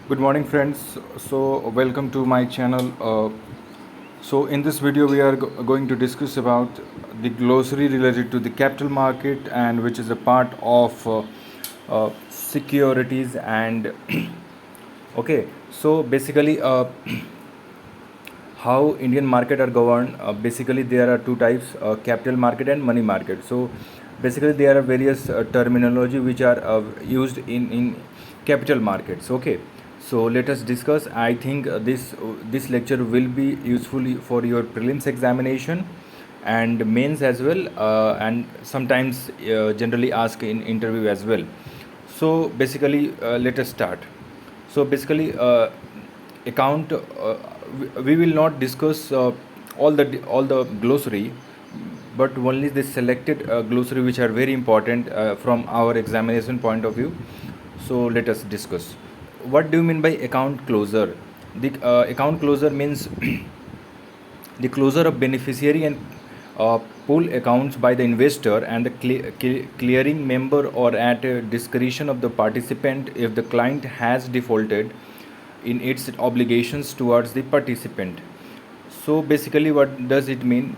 Good morning, friends. So, welcome to my channel. So, in this video, we are going to discuss about the glossary related to the capital market, and which is a part of securities and okay. So, basically, how Indian market are governed. Basically, there are two types: capital market and money market. So, basically, there are various terminology which are used in capital markets. Okay, so let us discuss. I think this lecture will be useful for your prelims examination and mains as well, and sometimes generally ask in interview as well. So basically, let us start. So basically, account. We will not discuss all the glossary, but only the selected glossary which are very important from our examination point of view. So let us discuss. What do you mean by account closure? The account closure means the closure of beneficiary and pool accounts by the investor and the clearing member, or at discretion of the participant if the client has defaulted in its obligations towards the participant. So basically, what does it mean?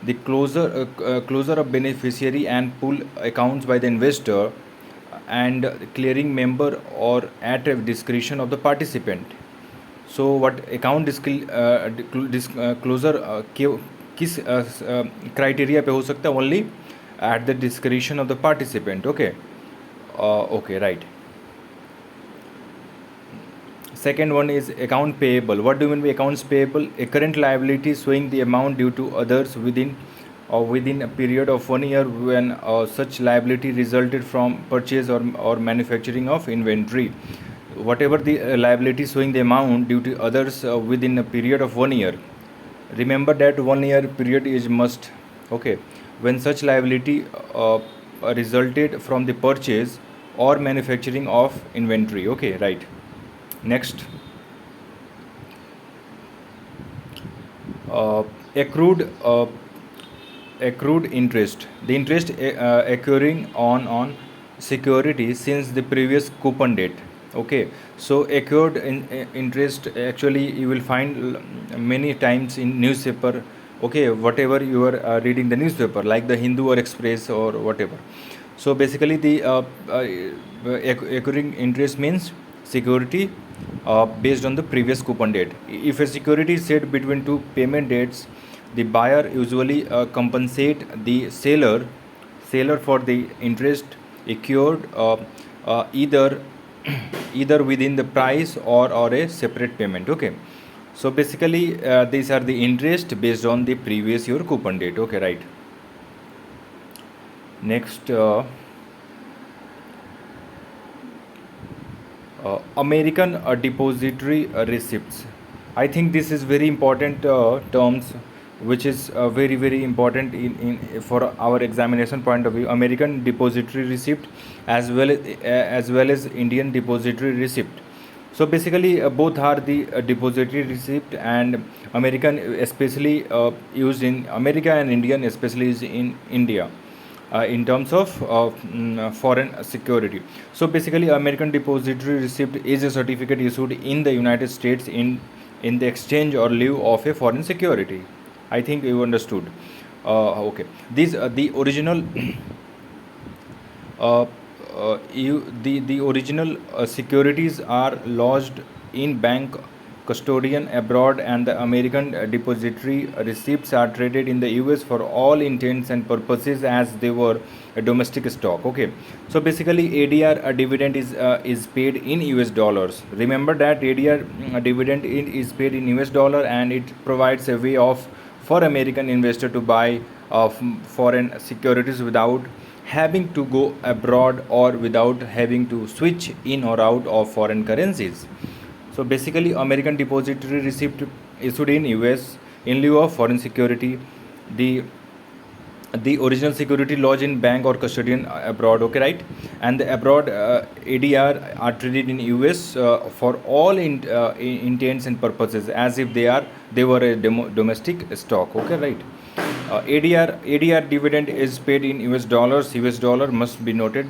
The closure of beneficiary and pool accounts by the investor and clearing member, or at a discretion of the participant. So what account disclosure किस criteria पे हो सकता है? Only at the discretion of the participant. Okay. Okay, right. Second one is account payable. What do you mean by accounts payable? A current liability showing the amount due to others within a period of 1 year, when such liability resulted from purchase or manufacturing of inventory. Whatever the liability showing the amount due to others within a period of 1 year. Remember that 1 year period is must. Okay. When such liability resulted from the purchase or manufacturing of inventory. Okay, right. Next, uh, accrued accrued interest. The interest accruing on security since the previous coupon date. Okay, so accrued interest, actually you will find many times in newspaper. Okay, whatever you are reading the newspaper, like the Hindu or Express or whatever. So basically, the accruing interest means security based on the previous coupon date. If a security is set between two payment dates, the buyer usually compensate the seller for the interest accrued, either either within the price or a separate payment. Okay, so basically, these are the interest based on the previous year coupon date. Okay, right. Next, American depository receipts. I think this is very important terms, which is very important in for our examination point of view. American depository receipt, as well as Indian depository receipt. So basically, both are the depository receipt, and American especially used in America, and Indian especially is in India in terms of foreign security. So basically, American depository receipt is a certificate issued in the United States in the exchange or lieu of a foreign security. I think you understood. Okay, these the original uh, the original securities are lodged in bank custodian abroad, and the American depository receipts are traded in the US for all intents and purposes as they were a domestic stock. Okay, so basically, ADR dividend is paid in US dollars. Remember that ADR dividend is paid in US dollar, and it provides a way of for American investor to buy foreign securities without having to go abroad, or without having to switch in or out of foreign currencies. So basically, American depository receipt issued in US in lieu of foreign security. The original security lodged in bank or custodian abroad. Okay, right. And the abroad ADR are traded in US for all intents and purposes as if they were a domestic stock. Okay, right. ADR dividend is paid in US dollars. US dollar must be noted.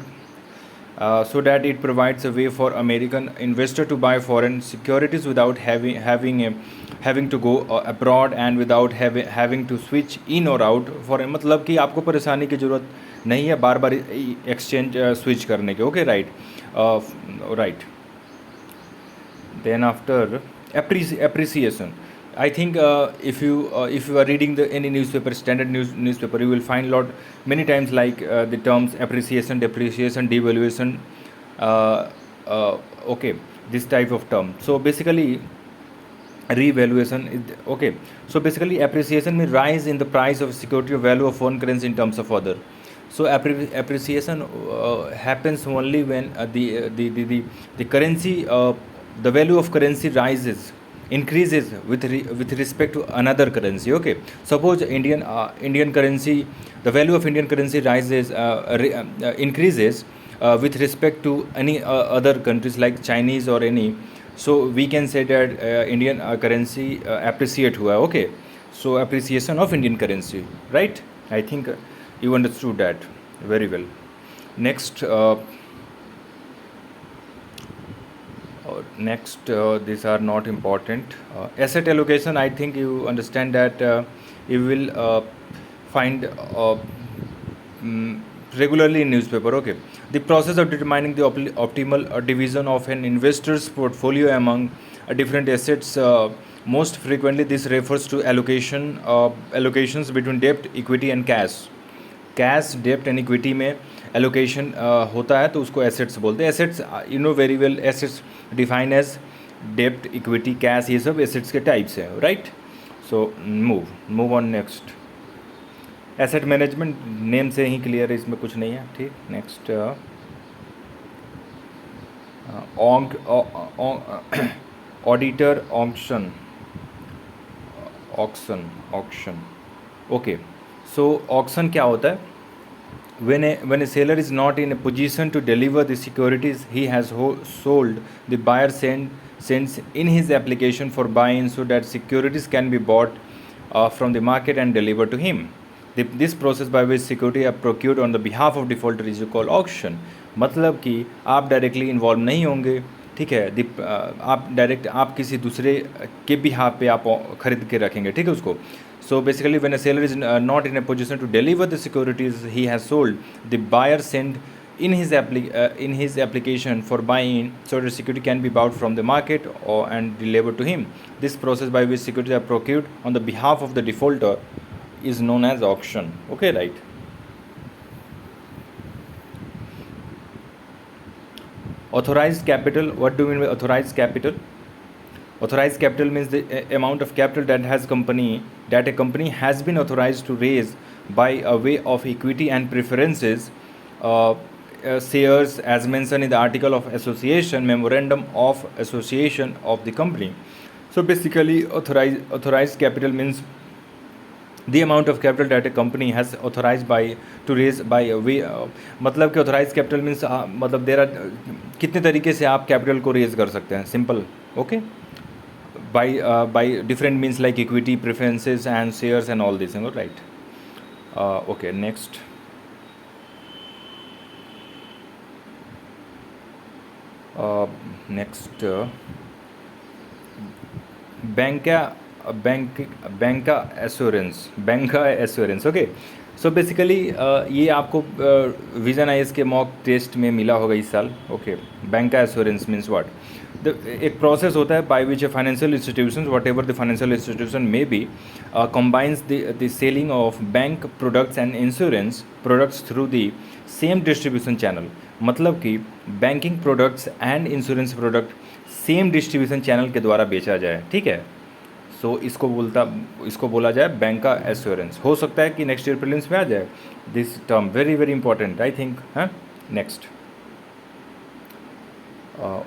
so that it provides a way for American investor to buy foreign securities without having to go abroad and without having to switch in or out for, मतलब कि आपको परेशानी की ज़रूरत नहीं है बार बार exchange switch करने के. Okay, right. Right. Then after appreciation, I think if you are reading the any newspaper, standard newspaper, you will find many times like the terms appreciation, depreciation, devaluation. Okay, this type of term. So basically, revaluation is okay. So basically, appreciation means rise in the price of security or value of foreign currency in terms of other. So appreciation happens only when the currency, the value of currency increases with respect to another currency. Okay, suppose Indian currency, the value of Indian currency increases with respect to any other countries like Chinese or any. So we can say that Indian currency appreciate हुआ है. Okay, so appreciation of Indian currency, right? I think you understood that very well. Next, these are not important. Asset allocation, I think you understand that you will find regularly in newspaper. Okay, the process of determining the optimal division of an investor's portfolio among different assets. Most frequently, this refers to allocations between debt, equity and cash, डेप्ट and equity में allocation होता है, तो उसको assets बोलते हैं. Assets you know very well, assets define as डेप्ट, equity, cash, ये सब एसेट्स के टाइप्स हैं, right. So move on next. Asset management name से ही क्लियर है, इसमें कुछ नहीं है, ठीक. Next, auditor auction. Okay, so auction क्या होता है? When a seller is not in a position to deliver the securities he has sold, the buyer sends in his application for buy-in so that securities can be bought from the market and delivered to him. This process by which security are procured on the behalf of defaulter is called auction. मतलब कि आप directly involve नहीं होंगे, ठीक है. आप किसी दूसरे के बिहाफ पे आप खरीद के रखेंगे, ठीक है, उसको. So basically, when a seller is not in a position to deliver the securities he has sold, the buyer send in his application for buying so the security can be bought from the market and delivered to him. This process by which securities are procured on the behalf of the defaulter is known as auction. Okay, right. Authorized capital. What do you mean by authorized capital? Authorized capital means the amount of capital that a company has been authorized to raise by a way of equity and preferences, shares, as mentioned in the article of association, memorandum of association of the company. So basically, authorized capital means the amount of capital that a company has authorized to raise by a way. मतलब कि authorized capital means मतलब there are कितने तरीके से आप capital को raise कर सकते हैं, simple. Okay, by different means like equity, preferences and shares and all these things, right? Okay, next. Next, banca assurance. Okay, so basically ये आपको विजन आईएएस के मॉक टेस्ट में मिला होगा इस साल. Okay, Banca assurance means what? एक process होता है by which a financial institution, what ever the financial institution may be, combines the selling of bank products and insurance products through the same distribution channel. मतलब कि banking products and insurance product same distribution channel के द्वारा बेचा जाए, ठीक है. सो इसको बोला जाए बैंका एश्योरेंस. हो सकता है कि नेक्स्ट ईयर प्रीलिम्स में आ जाए this term. Very very important I think. हाँ, नेक्स्ट.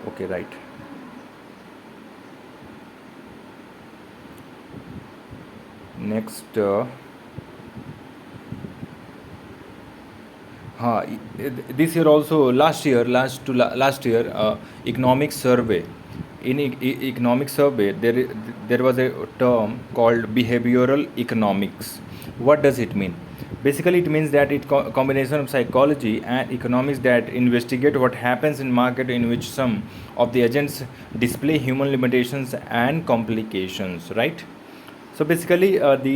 Okay, right. नेक्स्ट, हाँ, this year also last year economic survey. In economic survey, there was a term called behavioral economics. What does it mean? Basically, it means that it combination of psychology and economics that investigate what happens in market in which some of the agents display human limitations and complications, right? So basically the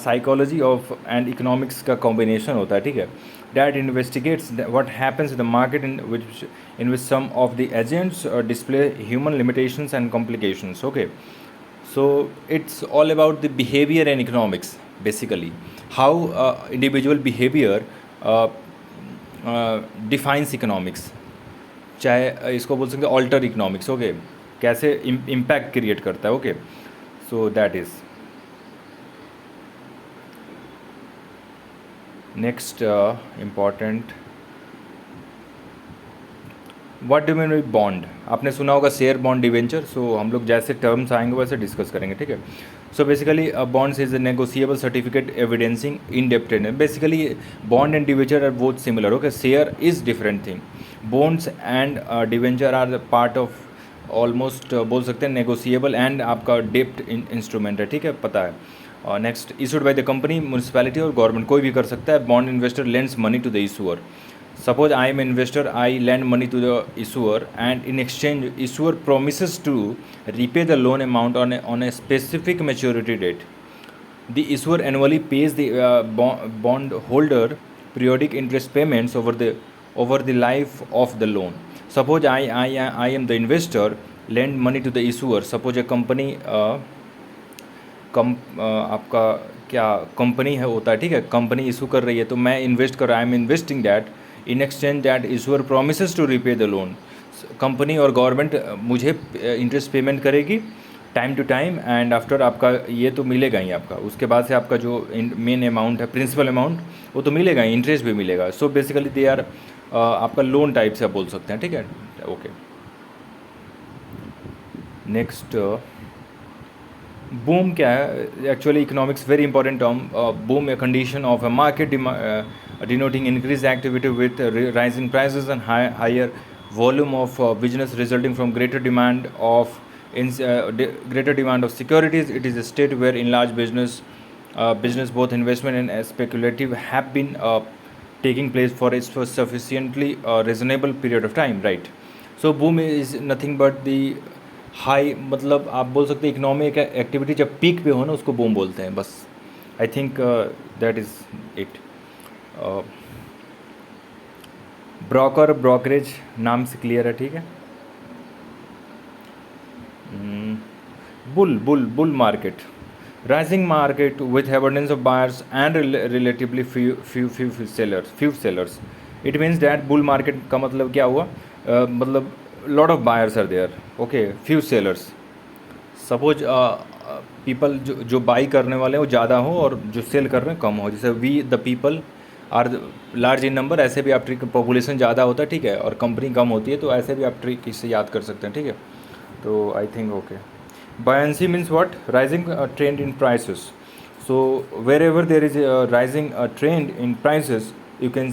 psychology of and economics का combination होता है, ठीक है, that investigates what happens in the market in which some of the agents display human limitations and complications. Okay, so it's all about the behavior and economics, basically how individual behavior uh, defines economics, चाहे इसको बोल सकते हैं alter economics. Okay, कैसे impact create करता है. Okay, so that is next important. What do mean by bond. आपने सुना होगा शेयर बॉन्ड डिवेंचर. सो हम लोग जैसे टर्म्स आएंगे वैसे डिस्कस करेंगे, ठीक है. So basically bonds is a negotiable certificate evidencing indebtedness. Basically bond and debenture are both similar. Okay, share is different thing. Bonds and debenture are part of almost बोल सकते हैं नेगोशिएबल एंड आपका डेप्ट instrument है, ठीक है, पता है. Next, issued by the company, municipality और गवर्नमेंट, कोई भी कर सकता है. Bond investor lends money to the issuer. Suppose I am investor, I lend money to the issuer, and in exchange, issuer promises to repay the loan amount on a specific maturity date. The issuer annually pays the bond holder periodic interest payments over the life of the loan. Suppose I am the investor, lend money to the issuer. Suppose a company आपका क्या company है होता है, ठीक है, company issue कर रही है, तो मैं इन्वेस्ट कर रहा, I am investing that. In exchange that issuer promises to repay the loan. Company और गवर्नमेंट मुझे इंटरेस्ट पेमेंट करेगी time to time, and after आपका ये तो मिलेगा ही आपका. उसके बाद से आपका जो मेन अमाउंट है, प्रिंसिपल अमाउंट, वो तो मिलेगा ही, इंटरेस्ट भी मिलेगा. सो बेसिकली दे आर आपका लोन टाइप से आप बोल सकते हैं, ठीक है. ओके, नेक्स्ट बूम क्या है. Actually economics very important term. Boom a condition of a market denoting increased activity with rising prices and higher volume of business resulting from greater demand of securities. It is a state where in large business both investment and speculative have been taking place for a sufficiently reasonable period of time, right? So boom is nothing but the high, मतलब आप बोल सकते हैं economic activity जब peak पे हो ना, उसको बूम बोलते हैं. बस I think that is it. Broker, brokerage नाम से क्लियर है, ठीक है. Bull market, rising market with abundance of buyers and relatively few sellers. It means that bull market का मतलब क्या हुआ, मतलब lot of buyers are there, okay, few sellers. Suppose people जो बाई करने वाले हैं वो ज़्यादा हो और जो सेल कर रहे हैं कम हो. जैसे we the people are large in number, ऐसे भी आप ट्रिक, पॉपुलेशन ज़्यादा होता है, ठीक है, और कंपनी कम होती है, तो ऐसे भी आप ट्रिक इससे याद कर सकते हैं, ठीक है. तो I think okay. Buoyancy means what, rising trend in prices. So wherever there is rising trend in prices, you can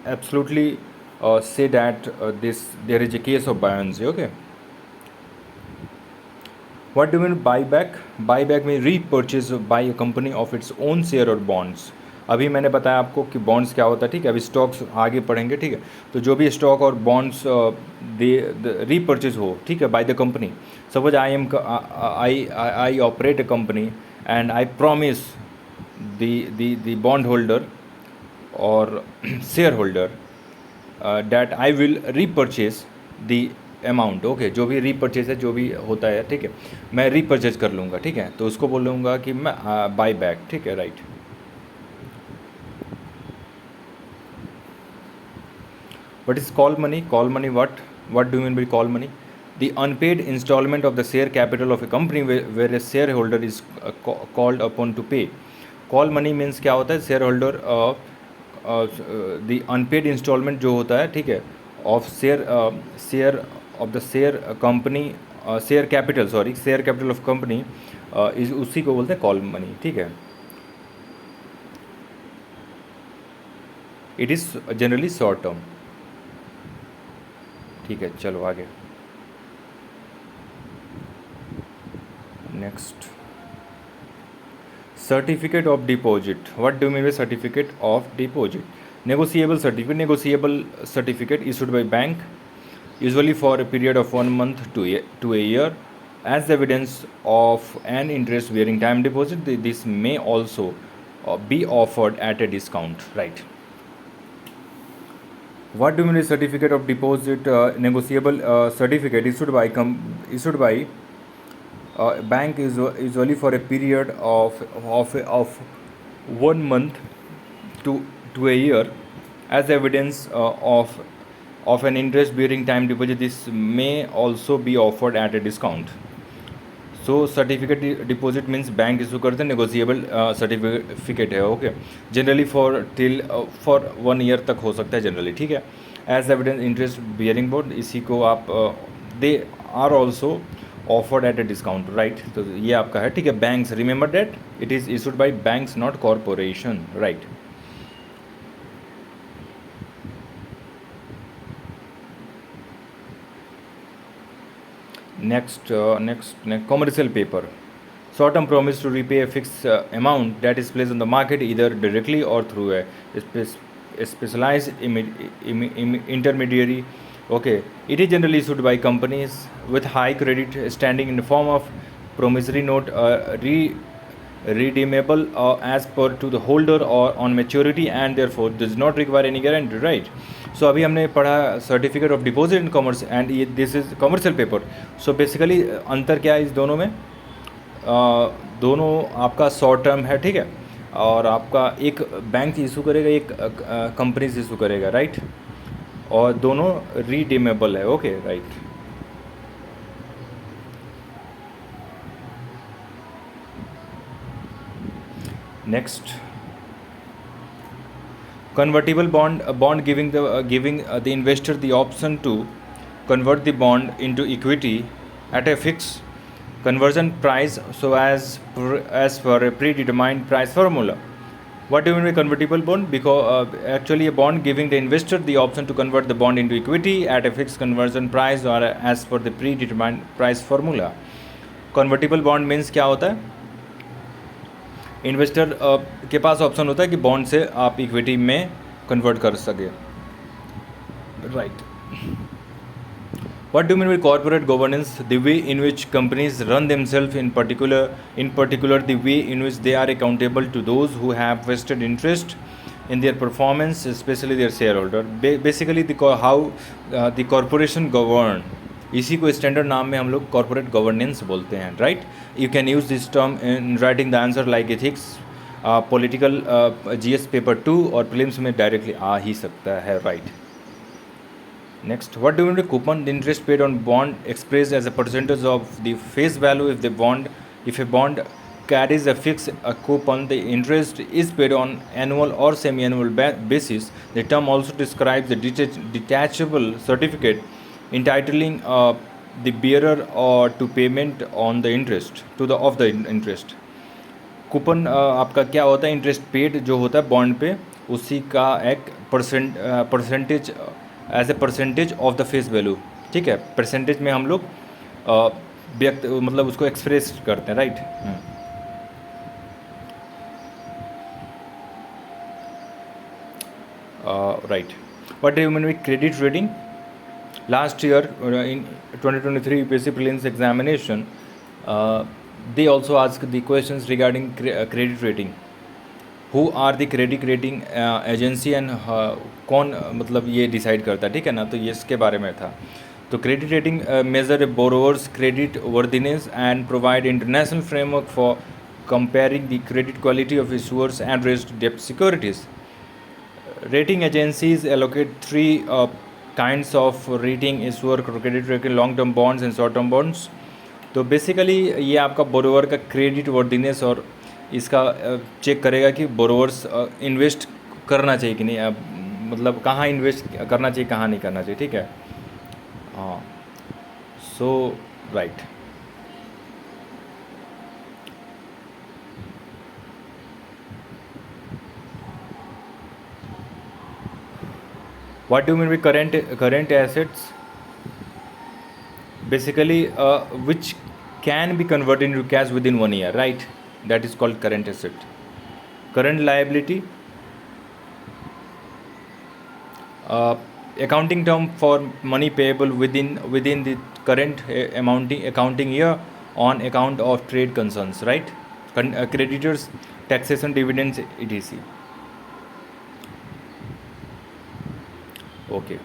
absolutely say that there is a case of buoyancy. Okay, what do you mean buyback? Buyback means repurchase by a company of its own share or bonds. अभी मैंने बताया आपको कि bonds क्या होता है, ठीक है. अभी स्टॉक्स आगे पढ़ेंगे, ठीक है. तो जो भी स्टॉक और बॉन्ड्स दे रीपर्चेज हो, ठीक है, by the company. Suppose I operate a company and I promise the bond holder और share holder that I will repurchase the amount. Okay, जो भी रीपरचेज है, जो भी होता है, ठीक है, मैं रीपरचेज कर लूँगा, ठीक है. तो उसको बोलूँगा कि मैं बाय बैक, ठीक है, right. What is call money? Call money, what do you mean by call money? The unpaid installment of the share capital of a company where a shareholder is called upon to pay. Call money means क्या होता है, shareholder the unpaid instalment जो होता है, ठीक है, of share of the share company, share capital of company, इस उसी को बोलते हैं कॉल मनी, ठीक है. It is generally short term, ठीक है. चलो आगे, next. Certificate of deposit. What do you mean by certificate of deposit? Negotiable certificate. Negotiable certificate issued by bank, usually for a period of 1 month to a year, as evidence of an interest-bearing time deposit. This may also be offered at a discount. Right. What do you mean by certificate of deposit? Negotiable certificate issued by bank is usually for a period of 1 month to a year, as evidence of an interest bearing time deposit. This may also be offered at a discount. So certificate deposit means bank issue करते हैं, negotiable certificate है. Okay, generally for 1 year तक हो सकता है generally. ठीक है. As evidence interest bearing board, इसी को आप they are also offered at a discount. Right. तो ये आपका है. ठीक है. Banks, remember that it is issued by banks, not corporation. Right. Next, commercial paper. Short-term promise to repay a fixed amount that is placed on the market either directly or through a specialized intermediary. Okay, it is generally issued by companies with high credit standing in the form of promissory note, redeemable as per to the holder or on maturity, and therefore does not require any guarantee. Right. So अभी हमने पढ़ा certificate of deposit in commerce and ये this is commercial paper. So basically अंतर क्या है इस दोनों में? दोनों आपका शॉर्ट टर्म है. ठीक है. और आपका एक बैंक इशू करेगा, एक कंपनी इशू करेगा. राइट. और दोनों रीडीमेबल है. Okay. Right. Next, convertible bond, a bond giving the investor the option to convert the bond into equity at a fixed conversion price, so as per a predetermined price formula. What do you mean by convertible bond? Because actually a bond giving the investor the option to convert the bond into equity at a fixed conversion price or as per the predetermined price formula. Convertible bond means क्या होता है? Investor के पास option होता है कि bond से आप equity में कन्वर्ट कर सके. Right. What do mean by corporate governance? The way in which companies run themself, in particular the way in which they are accountable to those who have vested interest in their performance, especially their shareholder. Basically how the corporation govern, इसी को standard नाम में हम लोग corporate governance बोलते हैं. Right. You can use this term in writing the answer like ethics, political, GS paper 2 और prelims में डायरेक्टली आ ही सकता है. Right. Next, what do mean by coupon? The interest paid on bond expressed as a percentage of the face value. If a bond carries a fixed coupon, the interest is paid on annual or semi-annual basis. The term also describes the detachable certificate entitling the bearer or to payment on the interest of the interest. Coupon आपका क्या होता है? Interest paid जो होता है bond पे, उसी का एक percentage as a percentage of the face value. ठीक है. परसेंटेज में हम लोग व्यक्त मतलब उसको एक्सप्रेस करते हैं. Right. Right. What do you mean by credit rating? Last year in 2023 UPSC prelims examination, they also asked the questions regarding credit rating. Who are the credit rating agency and कौन मतलब ये decide करता है. ठीक है ना. तो ये इसके बारे में था. तो credit rating measure a borrowers creditworthiness and provide international framework for comparing the credit quality of issuers and raised डेप्ट securities. Rating agencies allocate 3 kinds of rating: issuer credit rating, long term bonds and short term bonds. तो basically ये आपका borrower का credit worthiness और इसका check करेगा कि borrowers invest करना चाहिए कि नहीं, मतलब कहाँ इन्वेस्ट करना चाहिए, कहाँ नहीं करना चाहिए. ठीक है. हाँ. सो right. What do you mean by current assets? Basically which can be converted into cash within 1 year. Right. that is called current asset. Current liability, accounting term for money payable within the current accounting year on account of trade concerns, right? Creditors, taxation, dividends, etc. Okay.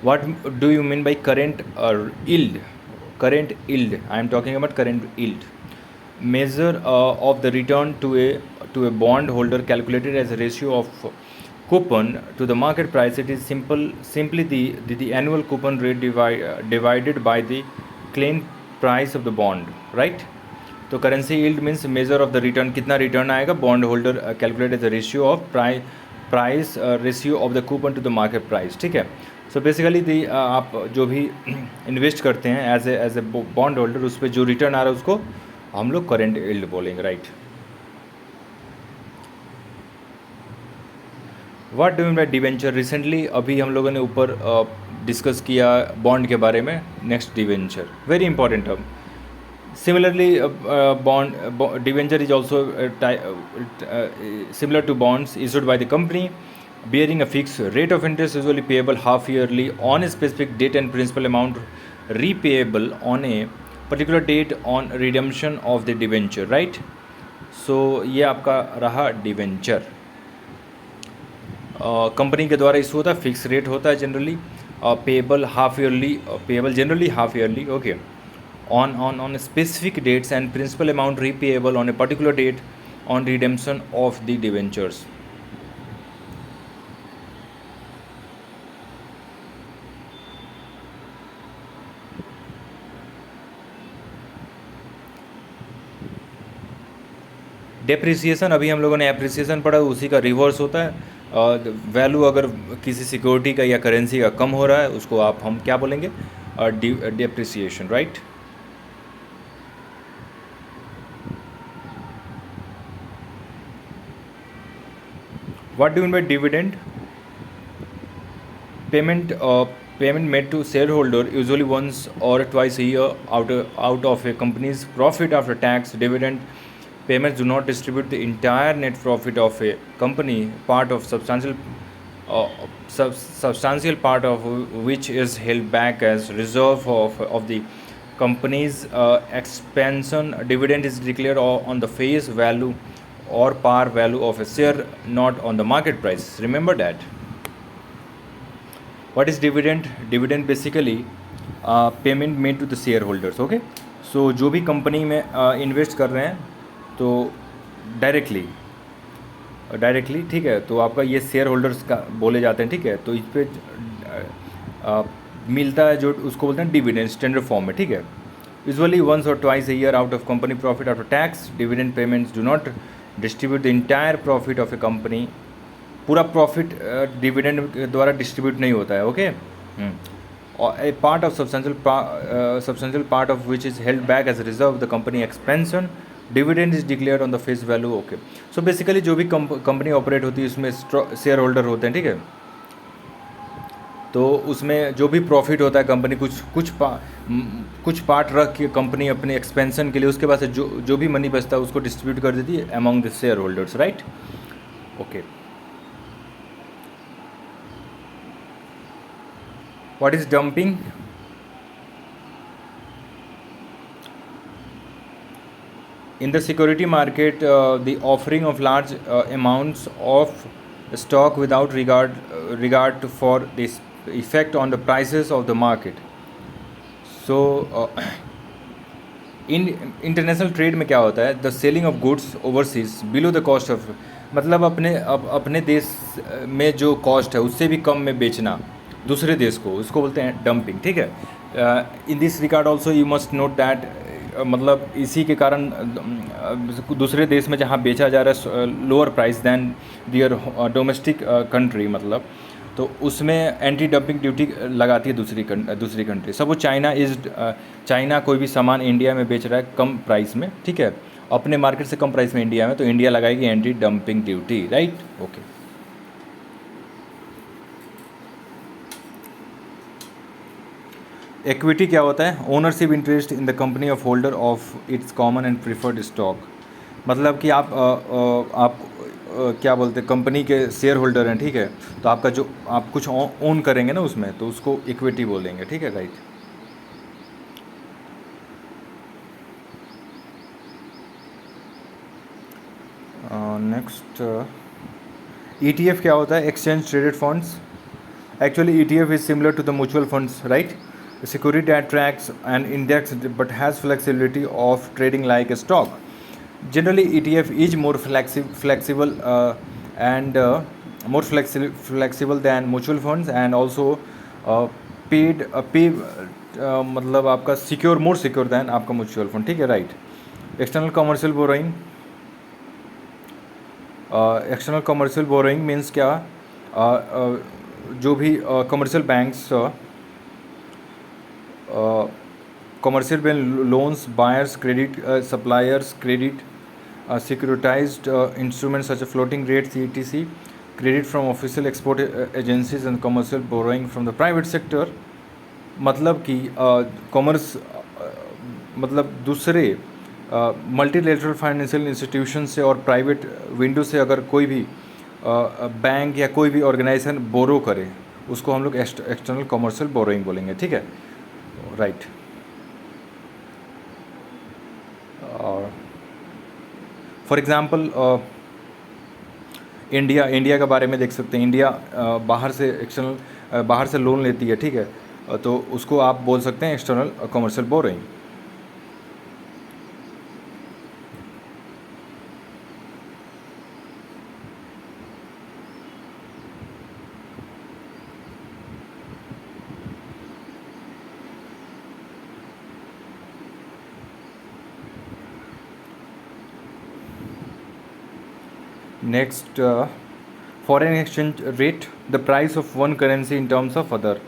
What do you mean by current yield? Current yield, I am talking about current yield. Measure of the return to a bond holder calculated as a ratio of coupon to the market price. It is simply the annual coupon rate divided by the claim price of the bond, right? तो currency yield means measure of the return, कितना return आएगा bond holder calculate as the ratio of price ratio of the coupon to the market price, ठीक है. So basically the आप जो भी invest करते हैं एज ए बॉन्ड होल्डर, उस पर जो रिटर्न आ रहा है उसको हम लोग करेंट यील्ड बोलेंगे, right. What do mean bye debenture? Recently अभी हम लोगों ने ऊपर डिस्कस किया बॉन्ड के बारे में. Next debenture, very important term. Similarly, debenture is also similar to bonds issued by the company, bearing a fixed rate of interest usually payable half yearly on a specific date and principal amount repayable on a particular date on redemption of the debenture, right? So ये आपका रहा debenture. Company के द्वारा issue होता है, fix rate होता है generally, payable half yearly, payable generally half yearly, okay, on specific dates and principal amount repayable on a particular date on redemption of the debentures. Depreciation, अभी हम लोगों ने एप्रिसिएशन पढ़ा, उसी का रिवर्स होता है. वैल्यू अगर किसी सिक्योरिटी का या करेंसी का कम हो रहा है उसको हम क्या बोलेंगे? Depreciation, right. What do you mean by dividend? Payment made to shareholder usually once or twice a year out of a company's profit after tax. Dividend payments do not distribute the entire net profit of a company. Part of substantial part of which is held back as reserve of the company's expansion. Dividend is declared on the face value or par value of a share, not on the market price. Remember that. What is dividend? Dividend basically payment made to the shareholders. Okay, so जो भी company में invest कर रहे हैं तो directly, ठीक है, तो आपका ये शेयर होल्डर्स का बोले जाते हैं, ठीक है. तो इस पर मिलता है जो उसको बोलते हैं डिविडेंड, स्टैंडर्ड फॉर्म में, ठीक है. यूजुअली वंस और twice a year out of company profit after tax. Dividend payments do not distribute the entire profit of a company. पूरा प्रॉफिट डिविडेंड द्वारा डिस्ट्रीब्यूट नहीं होता है, okay. A part of substantial part of which is held back as reserve the company expansion. Dividend is declared on the face value, okay. So basically जो भी company operate होती है उसमें share holder होते हैं, ठीक है. तो उसमें जो भी प्रॉफिट होता है कंपनी कुछ पार्ट रख के कंपनी अपने एक्सपेंशन के लिए उसके पास जो भी मनी बचता है उसको डिस्ट्रीब्यूट कर देती है among the share holders, right. Okay. What is dumping? In the security market, the offering of large amounts of stock without regard for this effect on the prices of the market. So in international trade में क्या होता है? The selling of goods overseas below the cost of, मतलब अपने देश में जो cost है उससे भी कम में बेचना दूसरे देश को, उसको बोलते हैं डंपिंग, ठीक है. In this regard also you must note that, मतलब इसी के कारण दूसरे देश में जहाँ बेचा जा रहा है लोअर प्राइस दैन दियर डोमेस्टिक कंट्री, मतलब तो उसमें एंटी डंपिंग ड्यूटी लगाती है दूसरी कंट्री. सब वो चाइना कोई भी सामान इंडिया में बेच रहा है कम प्राइस में, ठीक है, अपने मार्केट से कम प्राइस में इंडिया में, तो इंडिया लगाएगी anti dumping duty, right. Okay. Equity क्या होता है? Ownership interest in the company of holder of its common and preferred stock. मतलब कि आप क्या बोलते हैं, कंपनी के शेयर होल्डर हैं, ठीक है। तो आपका जो आप कुछ ओन करेंगे ना उसमें, तो उसको इक्विटी बोलेंगे, ठीक है, राइट। नेक्स्ट, ETF क्या होता है? Exchange traded funds. Actually, ETF is similar to the mutual funds, right? A security that tracks an index but has flexibility of trading like a stock. Generally, ETF is more flexible and more flexible than mutual funds, and also pay मतलब आपका secure, more secure then आपका mutual fund, ठीक है, right. External commercial borrowing. External commercial borrowing means क्या? जो भी commercial banks commercial bank loans, buyers credit, suppliers credit, securitized instruments such as floating rates etc, credit from official export agencies and commercial borrowing from the private sector। मतलब कि commerce मतलब दूसरे multilateral financial institution से और private window से अगर कोई भी बैंक या कोई भी ऑर्गेनाइजेशन बोरो करे, उसको हम लोग एक्सटर्नल कमर्शियल बोरोइंग बोलेंगे, ठीक है, राइट। फॉर एग्ज़ाम्पल इंडिया के बारे में देख सकते हैं। इंडिया बाहर से बाहर से लोन लेती है, ठीक है, तो उसको आप बोल सकते हैं external commercial borrowing. Next, foreign exchange rate, the price of one currency in terms of other.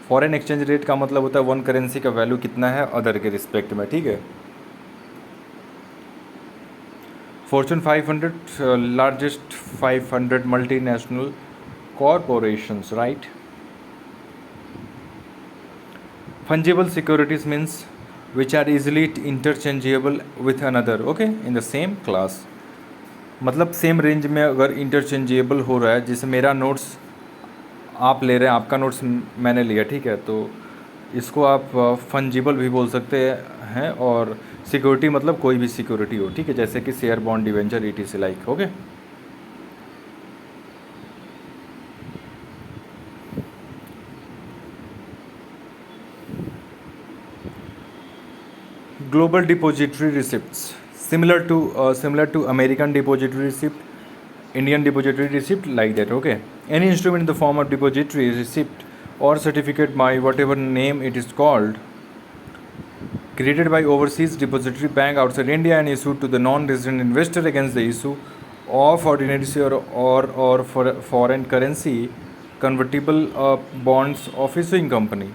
Foreign exchange rate का मतलब होता है वन करेंसी का वैल्यू कितना है अदर के रिस्पेक्ट में, ठीक है। Fortune 500 largest 500 multinational corporations, right. Fungible securities means which are easily interchangeable with another, okay, in the same class. मतलब सेम रेंज में अगर इंटरचेंजेबल हो रहा है, जैसे मेरा नोट्स आप ले रहे हैं, आपका नोट्स मैंने लिया, ठीक है, तो इसको आप फंजिबल भी बोल सकते हैं। और सिक्योरिटी मतलब कोई भी सिक्योरिटी हो, ठीक है, जैसे कि share, bond, debenture, ETC like, okay. Global depository receipts, similar to American depository receipt, Indian depository receipt, like that, okay। Any instrument in the form of depository receipt or certificate by whatever name it is called, created by overseas depository bank outside India and issued to the non-resident investor against the issue of ordinary share or for foreign currency convertible bonds of issuing company।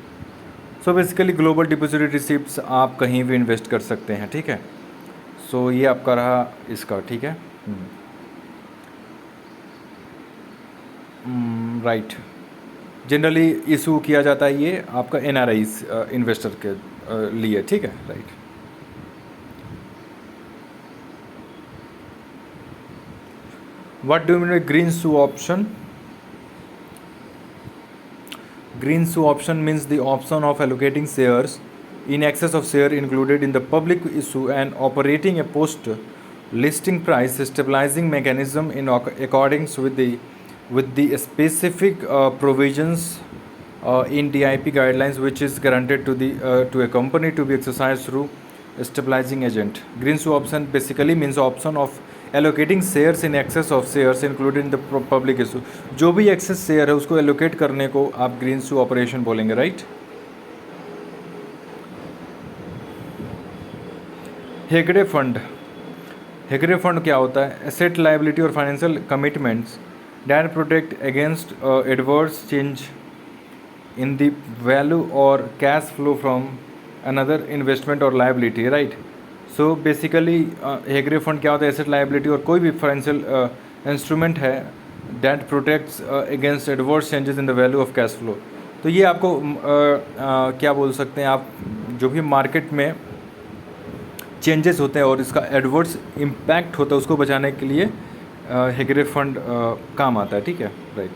So basically global depository receipts आप कहीं भी invest कर सकते हैं, ठीक है। सो ये आपका रहा इसका, ठीक है, राइट। जनरली इशू किया जाता है ये आपका NRI इन्वेस्टर के लिए, ठीक है, right. What do you mean by green shoe option? Green issue option means the option of allocating shares in excess of share included in the public issue and operating a post listing price stabilizing mechanism in accordance with the specific provisions in DIP guidelines, which is granted to a company to be exercised through a stabilizing agent। Green issue option basically means option of allocating shares in excess of shares included in the public issue. जो भी access share है उसको allocate करने को आप green issue operation बोलेंगे, right. हेगड़े fund, हेगड़े फंड क्या होता है? एसेट, लायबिलिटी और financial commitments that protect against adverse change in the value or cash flow from another investment or liability, right. So basically हेगड़े फंड क्या होता है? एसेट, लायबिलिटी और कोई भी फाइनेंशियल इंस्ट्रूमेंट है that protects against adverse changes in the value of cash flow. तो ये आपको क्या बोल सकते हैं आप, जो भी मार्केट में चेंजेस होते हैं और इसका एडवर्स इम्पैक्ट होता है, उसको बचाने के लिए हेगरे फंड काम आता है, ठीक है, राइट।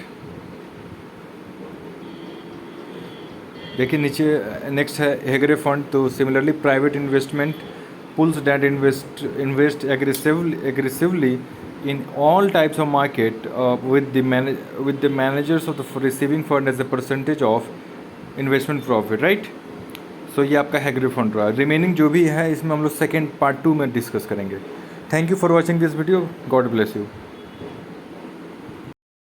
देखिए नीचे नेक्स्ट है हेगरे फंड। तो similarly private investment pools that invest aggressively in all types of market with the managers of the receiving fund as a percentage of investment profit, right? सो ये आपका हेगरे फंड रहा। रिमेनिंग जो भी है इसमें हम लोग सेकेंड पार्ट 2 में डिस्कस करेंगे। Thank you for watching this video. God bless you.